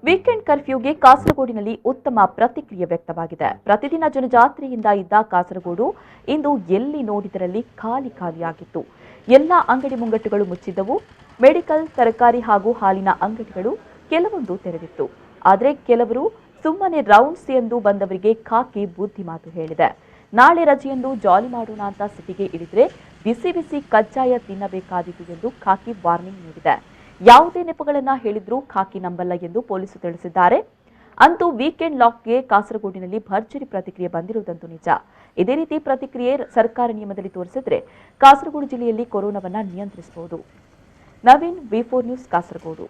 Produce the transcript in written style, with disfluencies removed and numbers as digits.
Weekend ಕರ್ಫ್ಯೂಗೆ ಕಾಸರಗೋಡಿನಲ್ಲಿ ಉತ್ತಮ ಪ್ರತಿಕ್ರಿಯೆ ವ್ಯಕ್ತವಾಗಿದೆ. ಪ್ರತಿದಿನ ಜನಜಾತ್ರೆಯಿಂದ ಇದ್ದ ಕಾಸರಗೋಡು ಇಂದು ಎಲ್ಲಿ ನೋಡಿದರಲ್ಲಿ ಖಾಲಿಯಾಗಿತ್ತು. ಎಲ್ಲ ಅಂಗಡಿ ಮುಂಗಟ್ಟುಗಳು ಮುಚ್ಚಿದ್ದವು. ಮೆಡಿಕಲ್, ತರಕಾರಿ ಹಾಗೂ ಹಾಲಿನ ಅಂಗಡಿಗಳು ಕೆಲವೊಂದು ತೆರೆದಿತ್ತು. ಆದರೆ ಕೆಲವರು ಸುಮ್ಮನೆ ರೌಂಡ್ಸ್ ಎಂದು ಬಂದವರಿಗೆ ಖಾಕಿ ಬುದ್ಧಿ ಮಾತು ಹೇಳಿದೆ. ನಾಳೆ ರಜೆಯಂದು ಜಾಲಿ ಮಾಡೋಣ ಅಂತ ಸಿಟಿಗೆ ಇಳಿದ್ರೆ ಬಿಸಿ ಬಿಸಿ ಕಜ್ಜಾಯ ತಿನ್ನಬೇಕಾದೀತು ಎಂದು ಖಾಕಿ ವಾರ್ನಿಂಗ್ ನೀಡಿದೆ. ಯಾವುದೇ ನೆಪಗಳನ್ನ ಹೇಳಿದ್ರೂ ಖಾಕಿ ನಂಬಲ್ಲ ಎಂದು ಪೊಲೀಸರು ತಿಳಿಸಿದ್ದಾರೆ. ಅಂತೂ ವೀಕೆಂಡ್ ಲಾಕ್ಗೆ ಕಾಸರಗೋಡಿನಲ್ಲಿ ಭರ್ಜರಿ ಪ್ರತಿಕ್ರಿಯೆ ಬಂದಿರುವುದಂತೂ ನಿಜ. ಇದೇ ರೀತಿ ಪ್ರತಿಕ್ರಿಯೆ ಸರ್ಕಾರ ನಿಯಮದಲ್ಲಿ ತೋರಿಸಿದ್ರೆ ಕಾಸರಗೋಡು ಜಿಲ್ಲೆಯಲ್ಲಿ ಕೊರೋನಾವನ್ನ ನಿಯಂತ್ರಿಸಬಹುದು. ನವೀನ್, ವಿ4 ನ್ಯೂಸ್, ಕಾಸರಗೋಡು.